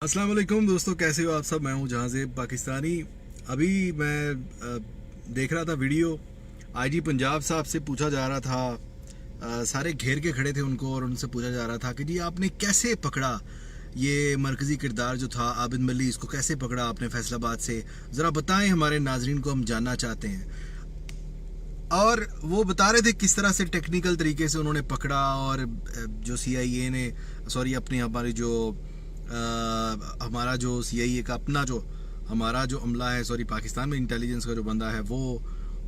अस्सलाम वालेकुम दोस्तों, कैसे हो आप सब। मैं हूं जहांज़ेब पाकिस्तानी। अभी मैं देख रहा था वीडियो। आईजी पंजाब साहब से पूछा जा रहा था, सारे घेर के खड़े थे उनको और उनसे पूछा जा रहा था कि जी आपने कैसे पकड़ा ये मरकज़ी किरदार जो था आबिद मली, इसको कैसे पकड़ा आपने फैसलाबाद से, ज़रा बताएं हमारे नाजरीन को, हम जानना चाहते हैं। और वो बता रहे थे किस तरह से टेक्निकल तरीके से उन्होंने पकड़ा, और जो CIA ने अपनी हमारी जो हमारा जो CIA का अपना जो हमारा जो अमला है, पाकिस्तान में इंटेलिजेंस का जो बंदा है वो,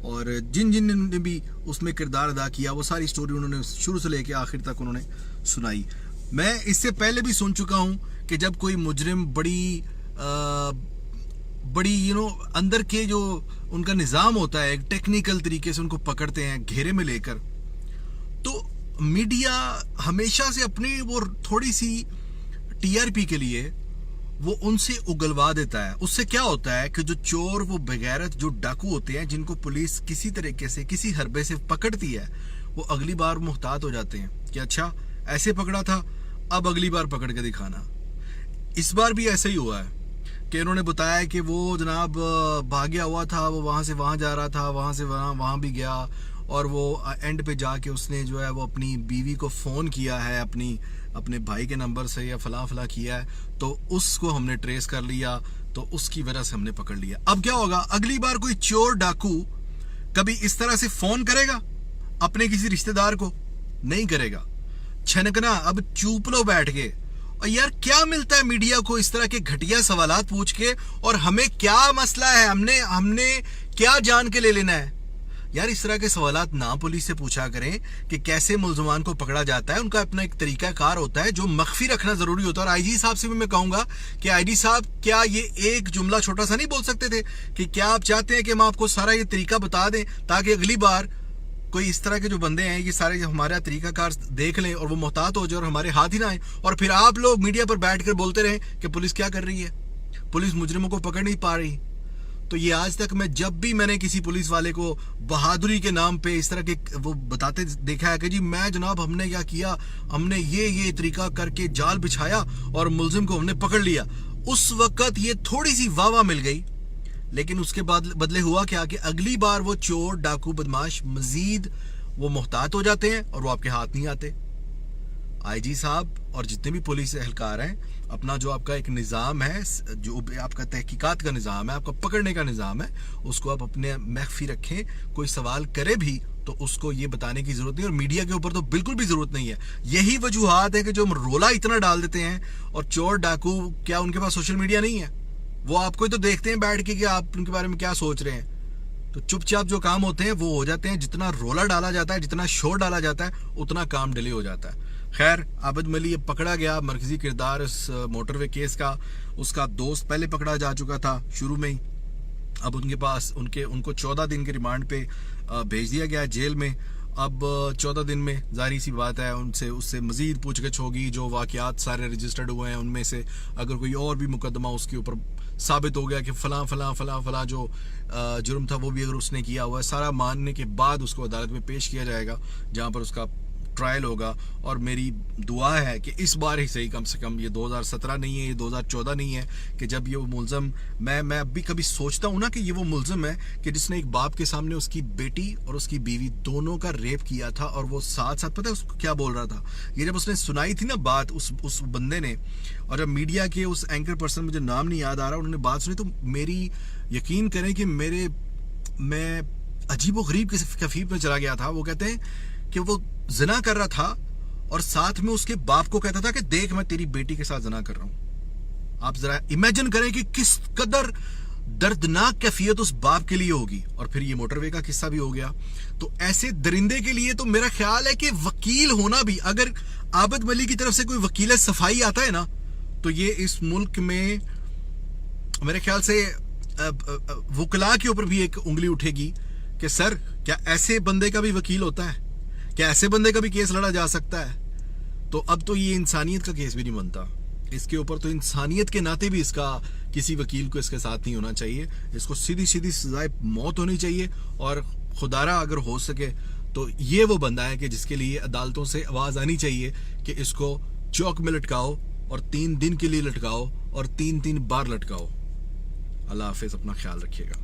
और जिन जिन ने भी उसमें किरदार अदा किया, वो सारी स्टोरी उन्होंने शुरू से लेकर आखिर तक उन्होंने सुनाई। मैं इससे पहले भी सुन चुका हूँ कि जब कोई मुजरिम बड़ी अंदर के जो उनका निज़ाम होता है, एक टेक्निकल तरीके से उनको पकड़ते हैं घेरे में लेकर, तो मीडिया हमेशा से अपनी वो थोड़ी सी TRP के लिए वो उनसे उगलवा देता है। उससे क्या होता है कि जो चोर, वो बेगैरत जो डाकू होते हैं, जिनको पुलिस किसी तरीके से किसी हरबे से पकड़ती है, वो अगली बार मुहतात हो जाते हैं कि अच्छा ऐसे पकड़ा था, अब अगली बार पकड़ के दिखाना। इस बार भी ऐसा ही हुआ है कि उन्होंने बताया कि वो जनाब भागया हुआ था, वो वहाँ से वहाँ जा रहा था, वहाँ से वहाँ भी गया, और वो एंड पे जाके उसने जो है वो अपनी बीवी को फ़ोन किया है, अपने भाई के नंबर से या फला किया है, तो उसको हमने ट्रेस कर लिया, तो उसकी वजह से हमने पकड़ लिया। अब क्या होगा, अगली बार कोई चोर डाकू कभी इस तरह से फ़ोन करेगा अपने किसी रिश्तेदार को? नहीं करेगा। छनकना, अब चुप लो बैठ के। और यार क्या मिलता है मीडिया को इस तरह के घटिया सवालात पूछ के, और हमें क्या मसला है, हमने क्या जान के ले लेना है? यार इस तरह के सवालात ना पुलिस से पूछा करें कि कैसे मुल्ज़मान को पकड़ा जाता है। उनका अपना एक तरीका कार होता है जो मख्फी रखना जरूरी होता है। और IG साहब से भी मैं कहूंगा कि IG साहब, क्या ये एक जुमला छोटा सा नहीं बोल सकते थे कि क्या आप चाहते हैं कि हम आपको सारा ये तरीका बता दें, ताकि अगली बार कोई इस तरह के जो बंदे हैं ये सारे हमारा तरीका कार देख लें और वो मोहतात हो जाए और हमारे हाथ ही ना आए, और फिर आप लोग मीडिया पर बैठ कर बोलते रहें कि पुलिस क्या कर रही है, पुलिस मुजरिमों को पकड़ नहीं पा रही। तो ये आज तक जब भी मैंने किसी पुलिस वाले को बहादुरी के नाम पे इस तरह के वो बताते देखा है कि जी मैं जनाब हमने क्या किया, हमने ये तरीका करके जाल बिछाया और मुलजिम को हमने पकड़ लिया, उस वक्त ये थोड़ी सी वाह मिल गई। लेकिन उसके बाद बदले हुआ क्या कि अगली बार वो चोर डाकू बदमाश मजीद वो मुहतात हो जाते हैं और वो आपके हाथ नहीं आते। IG साहब और जितने भी पुलिस एहलकार हैं, अपना जो आपका एक निज़ाम है, जो आपका तहकीकात का निज़ाम है, आपका पकड़ने का निज़ाम है, उसको आप अपने मख्फी रखें। कोई सवाल करे भी तो उसको ये बताने की ज़रूरत नहीं, और मीडिया के ऊपर तो बिल्कुल भी ज़रूरत नहीं है। यही वजूहात है कि जो हम रोला इतना डाल देते हैं, और चोर डाकू क्या उनके पास सोशल मीडिया नहीं है? वो आपको ही तो देखते हैं बैठ के कि आप उनके बारे में क्या सोच रहे हैं। तो चुपचाप जो काम होते हैं वो हो जाते हैं। जितना रोला डाला जाता है, जितना शोर डाला जाता है, उतना काम डिले हो जाता है। खैर, आबिद मली पकड़ा गया, मरकजी किरदार इस मोटरवे केस का। उसका दोस्त पहले पकड़ा जा चुका था शुरू में ही। अब उनके पास उनको 14 दिन के रिमांड पे भेज दिया गया जेल में। अब 14 दिन में जाहिर सी बात है उससे मजीद पूछगछ होगी। जो वाकयात सारे रजिस्टर्ड हुए हैं उनमें से अगर कोई और भी मुकदमा उसके ऊपर साबित हो गया कि फला जो जुर्म था वो भी अगर उसने किया हुआ है, सारा मानने के बाद उसको अदालत में पेश किया जाएगा, जहाँ पर उसका ट्रायल होगा। और मेरी दुआ है कि इस बार ही सही, कम से कम ये 2017 नहीं है, ये 2014 नहीं है, कि जब ये वो मुल्ज़म, मैं अभी कभी सोचता हूँ ना कि ये वो मुल्ज़म है कि जिसने एक बाप के सामने उसकी बेटी और उसकी बीवी दोनों का रेप किया था, और वो साथ पता है उसको क्या बोल रहा था? ये जब उसने सुनाई थी ना बात उस बंदे ने, और जब मीडिया के उस एंकर पर्सन, मुझे नाम नहीं याद आ रहा, उन्होंने बात सुनी, तो मेरी यकीन करें कि मैं अजीब व गरीब कैफियत में चला गया था। वो कहते हैं कि वो ज़िना कर रहा था और साथ में उसके बाप को कहता था कि देख मैं तेरी बेटी के साथ ज़िना कर रहा हूं। आप जरा इमेजिन करें कि किस कदर दर्दनाक कैफियत उस बाप के लिए होगी। और फिर ये मोटरवे का किस्सा भी हो गया। तो ऐसे दरिंदे के लिए तो मेरा ख्याल है कि वकील होना भी, अगर आबिद मली की तरफ से कोई वकील सफाई आता है ना, तो ये इस मुल्क में मेरे ख्याल से वकला के ऊपर भी एक उंगली उठेगी कि सर क्या ऐसे बंदे का भी वकील होता है? क्या ऐसे बंदे का भी केस लड़ा जा सकता है? तो अब तो ये इंसानियत का केस भी नहीं बनता। इसके ऊपर तो इंसानियत के नाते भी इसका किसी वकील को इसके साथ नहीं होना चाहिए। इसको सीधी सजाए मौत होनी चाहिए। और खुदारा अगर हो सके तो ये वो बंदा है कि जिसके लिए अदालतों से आवाज़ आनी चाहिए कि इसको चौक में लटकाओ اور 3 دن کے لیے لٹکاؤ اور 3 بار لٹکاؤ. اللہ حافظ, اپنا خیال رکھیے گا.